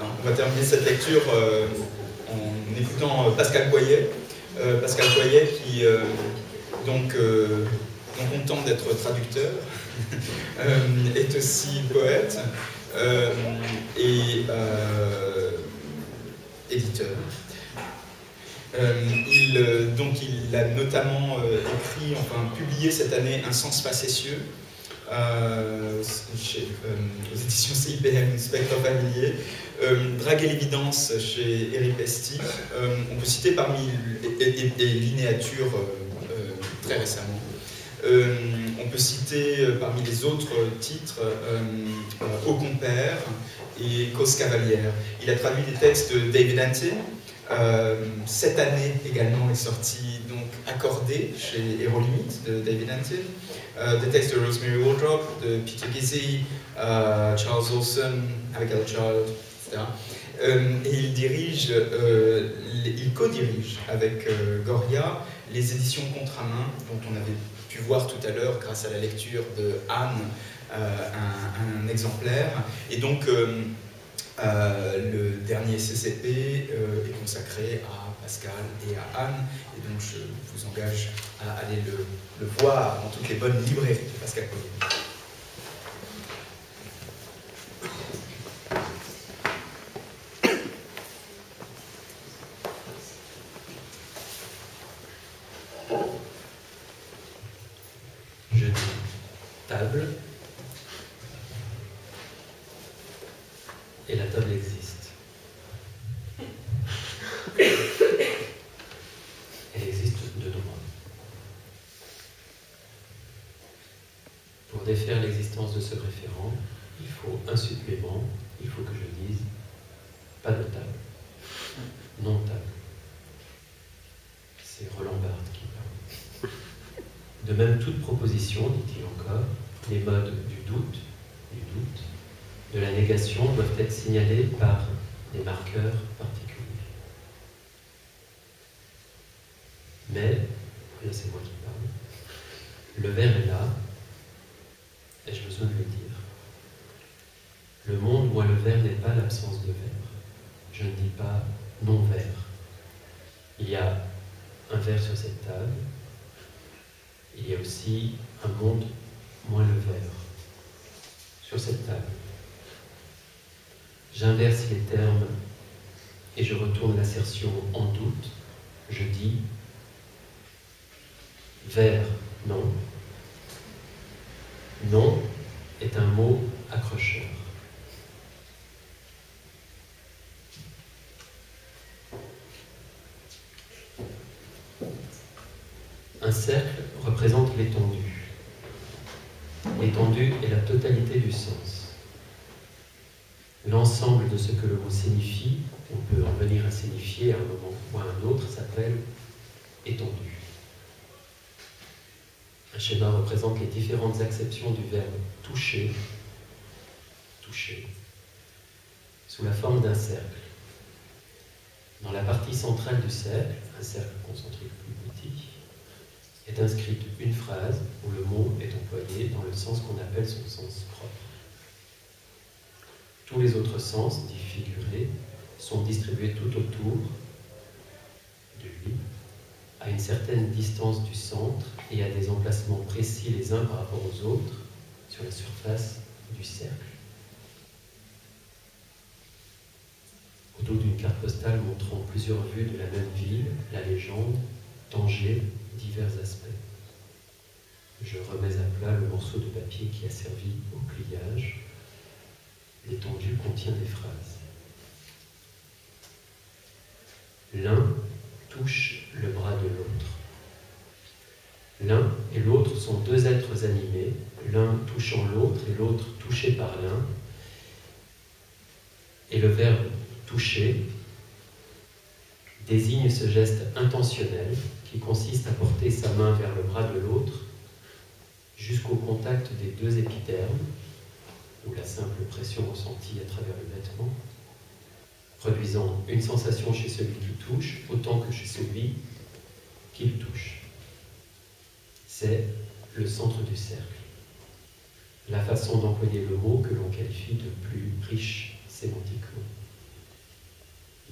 On va terminer cette lecture en écoutant Pascal Coyet. Pascal Coyet qui, donc content d'être traducteur, est aussi poète et éditeur. Il a notamment écrit, enfin publié cette année Un sens facétieux aux éditions CIBM, Spectre familier, Drague et l'évidence chez Éric Esti. On peut citer parmi et Linéature très récemment. On peut citer parmi les autres titres Au compère et Cause cavalière. Il a traduit des textes de David Antin. Cette année également est sorti donc Accordé chez Hérolimite de David Antin, des textes de Rosemary Waldrop, de Peter Gizzi, Charles Olson, Abigail Child, etc. Et il co-dirige avec Goria les éditions Contre-à-main, dont on avait pu voir tout à l'heure grâce à la lecture de Anne un exemplaire. Et donc le dernier CCP est consacré à Pascal et à Anne, et donc je vous engage à aller le voir dans toutes les bonnes librairies de Pascal Coyet. Je dis table, et la table existe. Elle existe de droit. Pour défaire l'existence de ce référent, il faut un supplément, il faut que je dise pas de table, non table. C'est Roland Barthes qui parle. De même, toute proposition, dit-il encore, les modes du doute, de la négation doivent être signalés par des marqueurs particuliers. Mais, là c'est moi qui parle, le verre est là, et j'ai besoin de le dire. Le monde, moi, le verre n'est pas l'absence de verre. Je ne dis pas non-verre. Il y a un verre sur cette table, il y a aussi un monde moins le verre sur cette table. J'inverse les termes et je retourne l'assertion en doute. Je dis verre, non. Non est un mot accrocheur. Un cercle représente l'étendue. L'étendue est la totalité du sens. L'ensemble de ce que le mot signifie, on peut en venir à signifier à un moment ou à un autre, s'appelle étendue. Un schéma représente les différentes acceptions du verbe toucher, sous la forme d'un cercle. Dans la partie centrale du cercle, un cercle concentrique plus petit, est inscrite une phrase où le mot est employé dans le sens qu'on appelle son sens propre. Tous les autres sens, dits figurés, sont distribués tout autour de lui, à une certaine distance du centre et à des emplacements précis les uns par rapport aux autres sur la surface du cercle. Au dos d'une carte postale montrant plusieurs vues de la même ville, la légende, Tanger, divers aspects. Je remets à plat le morceau de papier qui a servi au pliage. L'étendue contient des phrases. L'un touche le bras de l'autre. L'un et l'autre sont deux êtres animés, l'un touchant l'autre et l'autre touché par l'un. Et le verbe toucher désigne ce geste intentionnel qui consiste à porter sa main vers le bras de l'autre jusqu'au contact des deux épidermes, ou la simple pression ressentie à travers le vêtement, produisant une sensation chez celui qui touche autant que chez celui qui le touche. C'est le centre du cercle, la façon d'employer le mot que l'on qualifie de plus riche sémantiquement.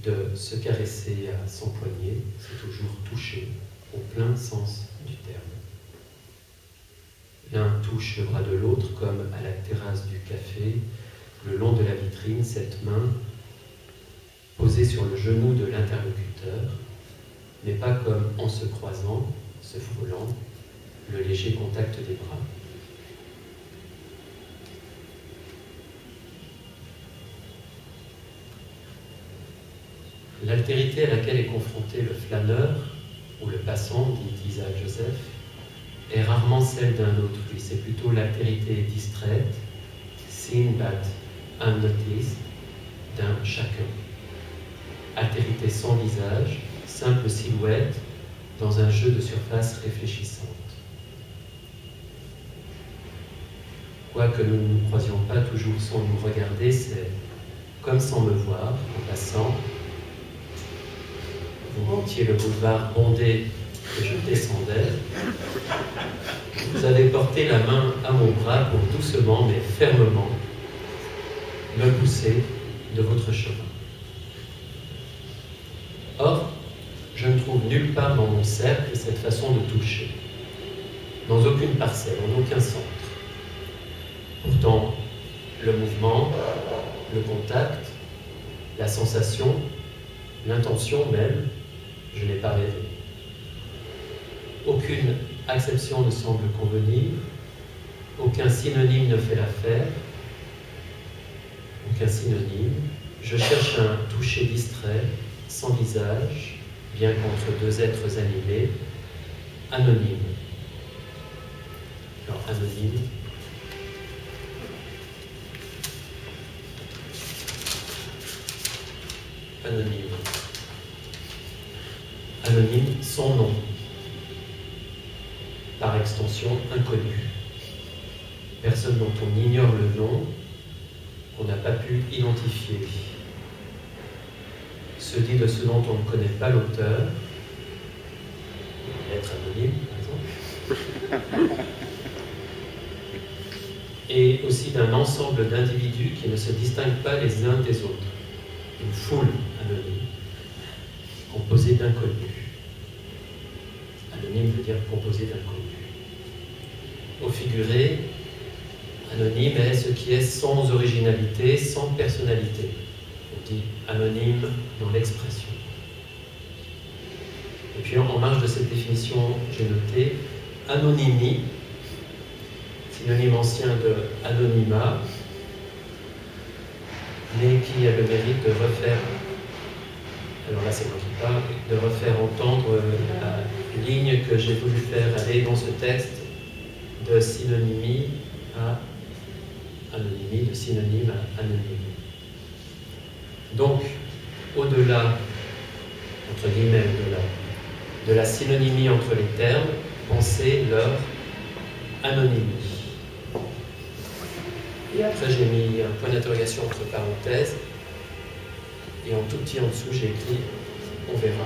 De se caresser à son poignet, c'est toujours toucher, au plein sens du terme. L'un touche le bras de l'autre, comme à la terrasse du café, le long de la vitrine, cette main posée sur le genou de l'interlocuteur, mais pas comme en se croisant, se frôlant, le léger contact des bras. L'altérité à laquelle est confronté le flâneur ou le passant, dit Isaac Joseph, est rarement celle d'un autrui, c'est plutôt l'altérité distraite, seen but unnoticed, d'un chacun. Altérité sans visage, simple silhouette dans un jeu de surface réfléchissante. Quoique nous ne nous croisions pas toujours sans nous regarder, c'est comme sans me voir, en passant. Vous montiez le boulevard bondé et je descendais. Vous avez porté la main à mon bras pour doucement mais fermement me pousser de votre chemin. Or, je ne trouve nulle part dans mon cercle cette façon de toucher, dans aucune parcelle, en aucun centre. Pourtant, le mouvement, le contact, la sensation, l'intention même, je n'ai pas rêvé. Aucune acception ne semble convenir, aucun synonyme ne fait l'affaire, aucun synonyme. Je cherche un toucher distrait, sans visage, bien qu'entre deux êtres animés, anonyme. Alors, anonyme. Anonyme. Anonyme, sans nom. Par extension, inconnu. Personne dont on ignore le nom, qu'on n'a pas pu identifier. Se dit de ce dont on ne connaît pas l'auteur, être anonyme, par exemple, et aussi d'un ensemble d'individus qui ne se distinguent pas les uns des autres. Une foule anonyme, composée d'inconnus. Anonyme veut dire composé d'inconnus. Au figuré, anonyme est ce qui est sans originalité, sans personnalité. On dit anonyme dans l'expression. Et puis en marge de cette définition, j'ai noté anonymie, synonyme ancien de anonymat, mais qui a le mérite de refaire, alors là c'est moi qui parle, de refaire entendre la ligne que j'ai voulu faire aller dans ce texte de synonymie à anonymie, de synonyme à anonymie. Donc, au-delà, entre guillemets, au-delà, de la synonymie entre les termes, pensez leur anonymie. Et après, j'ai mis un point d'interrogation entre parenthèses, et en tout petit en dessous, j'ai écrit « on verra ».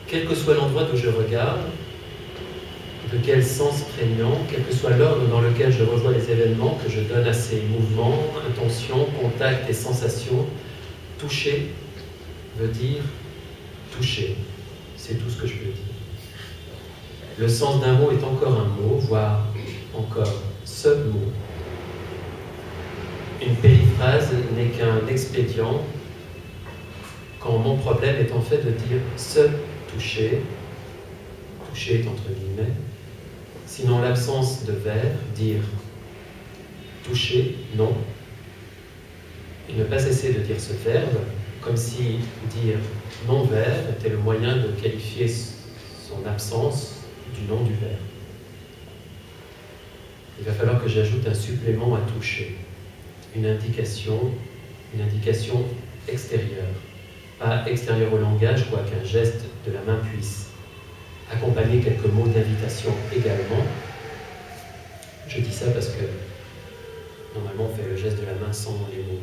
Quel que soit l'endroit d'où je regarde, de quel sens prégnant, quel que soit l'ordre dans lequel je revois les événements que je donne à ces mouvements, intentions, contacts et sensations, toucher veut dire toucher. C'est tout ce que je peux dire. Le sens d'un mot est encore un mot, voire encore ce mot. Une périphrase n'est qu'un expédient quand mon problème est en fait de dire ce toucher, toucher est entre guillemets, sinon l'absence de verbe, dire toucher, non, et ne pas cesser de dire ce verbe, comme si dire non-verbe était le moyen de qualifier son absence du nom du verbe. Il va falloir que j'ajoute un supplément à toucher, une indication extérieure, pas extérieure au langage, quoiqu'un geste de la main puisse accompagner quelques mots d'invitation également. Je dis ça parce que normalement on fait le geste de la main sans les mots.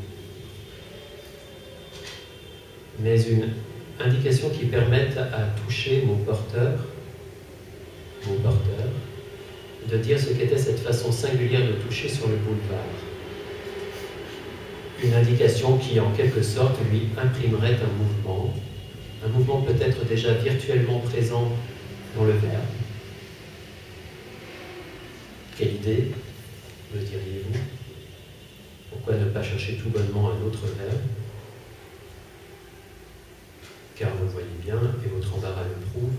Mais une indication qui permette à toucher mon porteur, de dire ce qu'était cette façon singulière de toucher sur le boulevard. Une indication qui, en quelque sorte, lui imprimerait un mouvement peut-être déjà virtuellement présent dans le verbe. Quelle idée, me diriez-vous? Pourquoi ne pas chercher tout bonnement un autre verbe? Car vous le voyez bien, et votre embarras le prouve,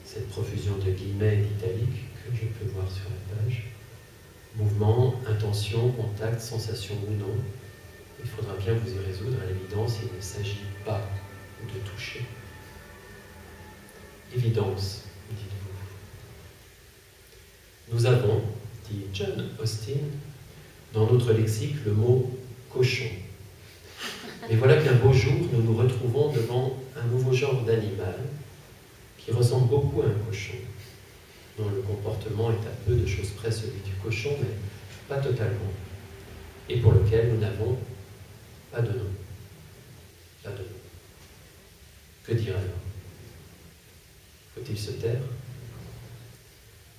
cette profusion de guillemets et d'italiques que je peux voir sur la page. Mouvement, intention, contact, sensation ou non. Il faudra bien vous y résoudre. À l'évidence, il ne s'agit pas de toucher. Évidence, dites-vous. Nous avons, dit John Austin, dans notre lexique le mot cochon. Mais voilà qu'un beau jour, nous nous retrouvons devant un nouveau genre d'animal qui ressemble beaucoup à un cochon, dont le comportement est à peu de choses près celui du cochon, mais pas totalement, et pour lequel nous n'avons pas de nom. Pas de nom. Que dire alors? Faut-il se taire?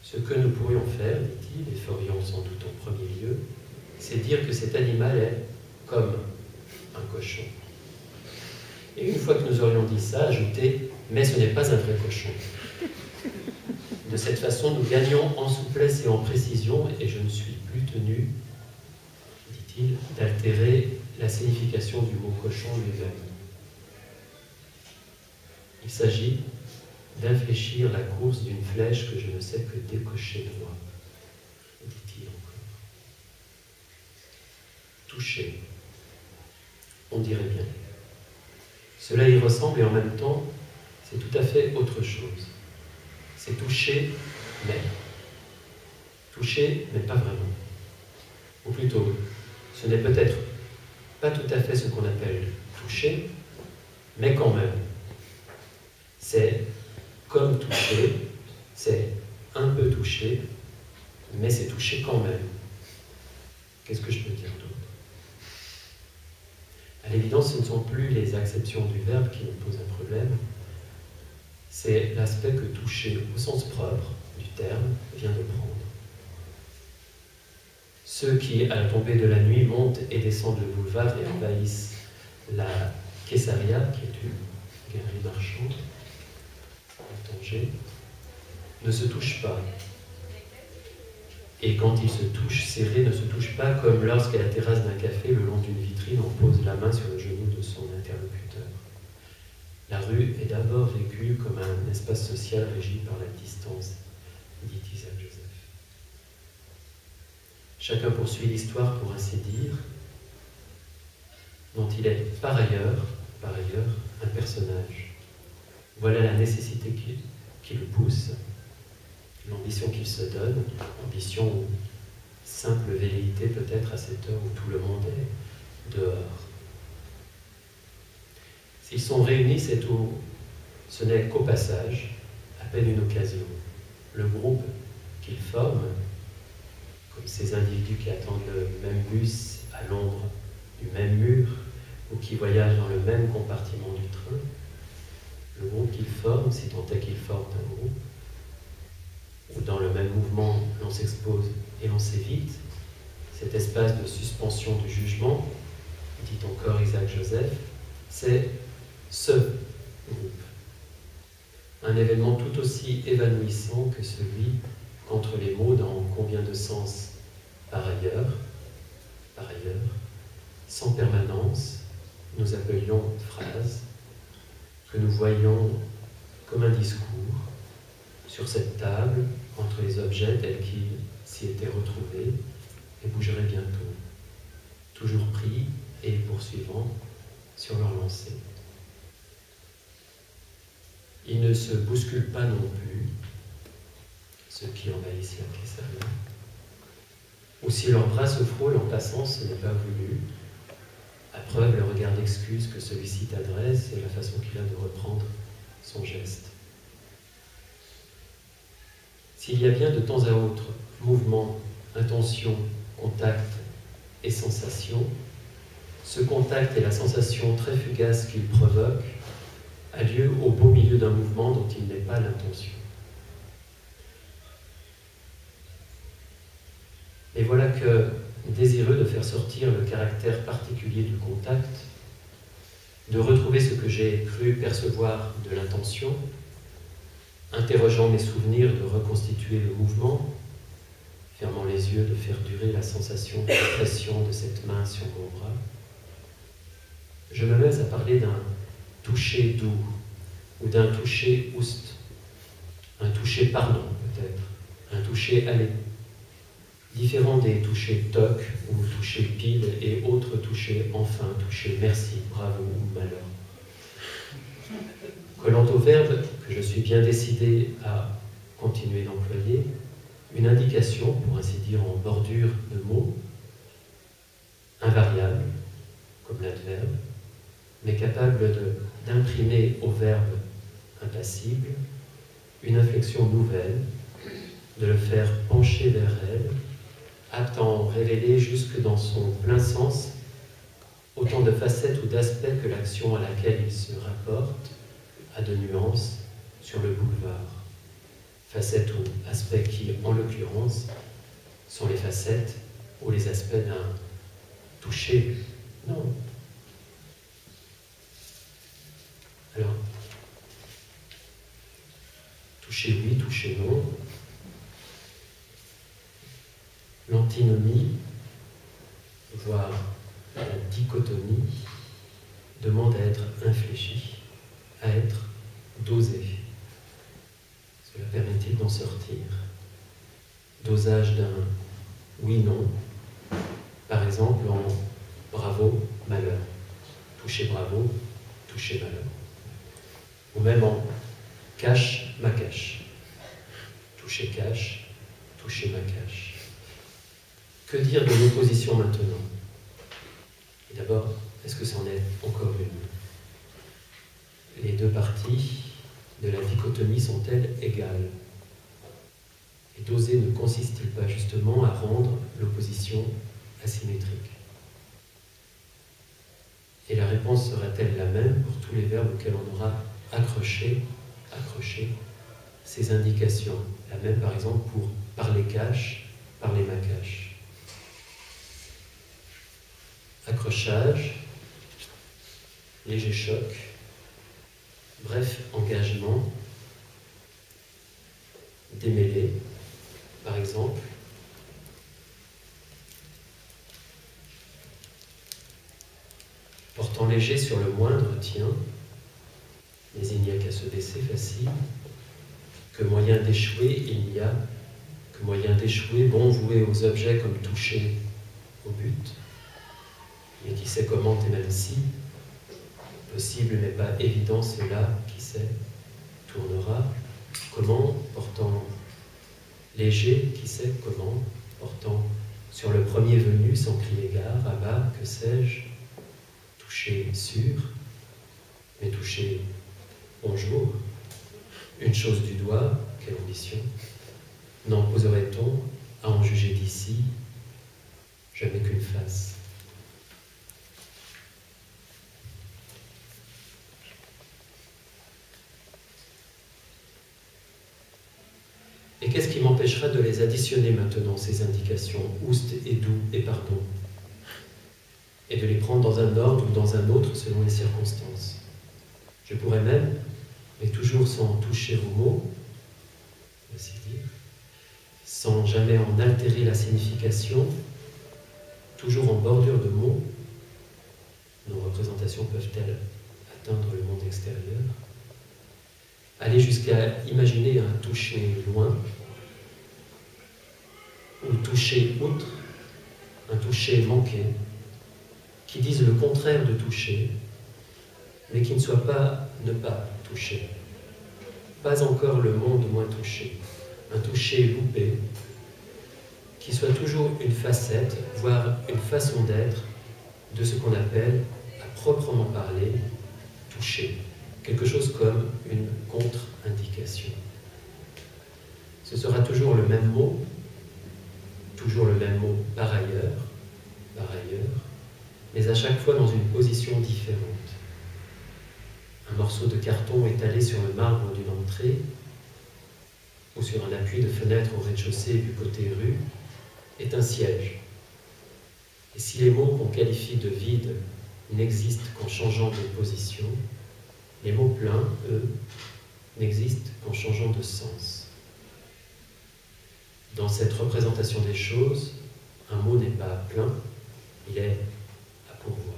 Ce que nous pourrions faire, dit-il, et ferions sans doute en premier lieu, c'est dire que cet animal est comme un cochon. Et une fois que nous aurions dit ça, ajouter « mais ce n'est pas un vrai cochon ». De cette façon, nous gagnons en souplesse et en précision, et je ne suis plus tenu, dit-il, d'altérer la signification du mot cochon lui-même. Il s'agit d'infléchir la course d'une flèche que je ne sais que décocher droit, dit-il encore. Toucher, on dirait bien. Cela y ressemble et en même temps, c'est tout à fait autre chose. C'est toucher, mais. Toucher, mais pas vraiment. Ou plutôt, ce n'est peut-être pas tout à fait ce qu'on appelle toucher, mais quand même. C'est comme toucher, c'est un peu toucher, mais c'est toucher quand même. Qu'est-ce que je peux dire d'autre? À l'évidence, ce ne sont plus les acceptions du verbe qui nous posent un problème, c'est l'aspect que toucher, au sens propre du terme, vient de prendre. Ceux qui, à la tombée de la nuit, montent et descendent le boulevard et envahissent la Caesarea, qui est une galerie marchande à Tanger, ne se touchent pas. Et quand ils se touchent serrés, ne se touchent pas comme lorsqu'à la terrasse d'un café, le long d'une vitrine, on pose la main sur le genou de son interlocuteur. La rue est d'abord vécue comme un espace social régi par la distance, dit Isaac Joseph. Chacun poursuit l'histoire, pour ainsi dire, dont il est par ailleurs, un personnage. Voilà la nécessité qui le pousse, l'ambition qu'il se donne, ambition ou simple velléité peut-être à cette heure où tout le monde est dehors. S'ils sont réunis, ce n'est qu'au passage, à peine une occasion. Le groupe qu'ils forment, comme ces individus qui attendent le même bus à l'ombre du même mur ou qui voyagent dans le même compartiment du train, le groupe qu'ils forment, si tant est qu'ils forment un groupe, où dans le même mouvement l'on s'expose et l'on s'évite, cet espace de suspension du jugement, dit encore Isaac Joseph, c'est ce groupe. Un événement tout aussi évanouissant que celui qu'entre les mots dans combien de sens par ailleurs, sans permanence, nous appelions phrase, que nous voyons comme un discours sur cette table, entre les objets tels qu'ils s'y étaient retrouvés, et bougeraient bientôt, toujours pris et poursuivant sur leur lancée. Ils ne se bousculent pas non plus, ceux qui envahissent la Caesarea. Ou si leurs bras se frôlent en passant, ce n'est pas voulu. À preuve, le regard d'excuse que celui-ci t'adresse et la façon qu'il a de reprendre son geste. S'il y a bien de temps à autre mouvement, intention, contact et sensation, ce contact et la sensation très fugace qu'il provoque a lieu au beau milieu d'un mouvement dont il n'est pas l'intention. Et voilà que, désireux de faire sortir le caractère particulier du contact, de retrouver ce que j'ai cru percevoir de l'intention, interrogeant mes souvenirs de reconstituer le mouvement, fermant les yeux, de faire durer la sensation de pression de cette main sur mon bras, je me mets à parler d'un toucher doux ou d'un toucher oust, un toucher pardon peut-être, un toucher aller, différent des touchés toc ou touchés pile et autres touchés enfin, touchés merci, bravo ou malheur. Collant au verbe que je suis bien décidé à continuer d'employer, une indication, pour ainsi dire en bordure de mots, invariable, comme l'adverbe, mais capable d'imprimer au verbe impassible une inflexion nouvelle, de le faire pencher vers elle, apte à en révéler jusque dans son plein sens autant de facettes ou d'aspects que l'action à laquelle il se rapporte a de nuances sur le boulevard. Facettes ou aspects qui, en l'occurrence, sont les facettes ou les aspects d'un toucher. Non. Alors, toucher oui, toucher non. L'antinomie, voire la dichotomie, demande à être infléchie, à être dosée. Cela permet-il d'en sortir? Dosage d'un oui-non, par exemple en bravo, malheur, toucher bravo, toucher malheur. Ou même en cache, ma cache, toucher cache, toucher ma cache. Que dire de l'opposition maintenant? Et d'abord, est-ce que c'en est encore une? Les deux parties de la dichotomie sont-elles égales? Et doser ne consiste-t-il pas justement à rendre l'opposition asymétrique? Et la réponse sera-t-elle la même pour tous les verbes auxquels on aura accroché ces indications? La même par exemple pour parler cache, parler ma cache. Accrochage, léger choc, bref engagement, démêlé, par exemple. Portant léger sur le moindre tien, mais il n'y a qu'à se baisser facile, que moyen d'échouer il n'y a, que moyen d'échouer bon voué aux objets comme toucher au but, et qui sait comment et même si, possible mais pas évident cela, qui sait, tournera, comment, portant léger, qui sait comment, portant sur le premier venu sans crier gare, à bas, que sais-je, toucher sûr, mais toucher bonjour, une chose du doigt, quelle ambition, n'en poserait-on, à en juger d'ici, jamais qu'une face. Et qu'est-ce qui m'empêchera de les additionner maintenant, ces indications, oust et doux et pardon, et de les prendre dans un ordre ou dans un autre selon les circonstances? Je pourrais même, mais toujours sans toucher aux mots, ainsi dire, sans jamais en altérer la signification, toujours en bordure de mots, nos représentations peuvent-elles atteindre le monde extérieur? Aller jusqu'à imaginer un toucher loin, ou toucher outre, un toucher manqué, qui dise le contraire de toucher, mais qui ne soit pas ne pas toucher. Pas encore le monde moins touché, un toucher loupé, qui soit toujours une facette, voire une façon d'être de ce qu'on appelle, à proprement parler, toucher. Quelque chose comme une contre-indication. Ce sera toujours le même mot par ailleurs, mais à chaque fois dans une position différente. Un morceau de carton étalé sur le marbre d'une entrée, ou sur un appui de fenêtre au rez-de-chaussée du côté rue, est un siège. Et si les mots qu'on qualifie de vides n'existent qu'en changeant de position, les mots pleins, eux, n'existent qu'en changeant de sens. Dans cette représentation des choses, un mot n'est pas plein, il est à pourvoir.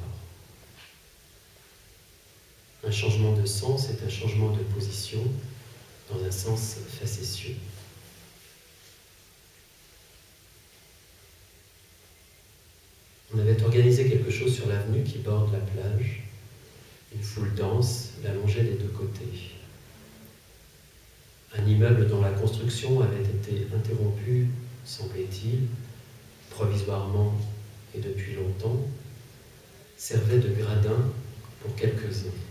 Un changement de sens est un changement de position dans un sens facétieux. On avait organisé quelque chose sur l'avenue qui borde la plage. Une foule dense la longeait des deux côtés. Un immeuble dont la construction avait été interrompue, semblait-il, provisoirement et depuis longtemps, servait de gradin pour quelques-uns.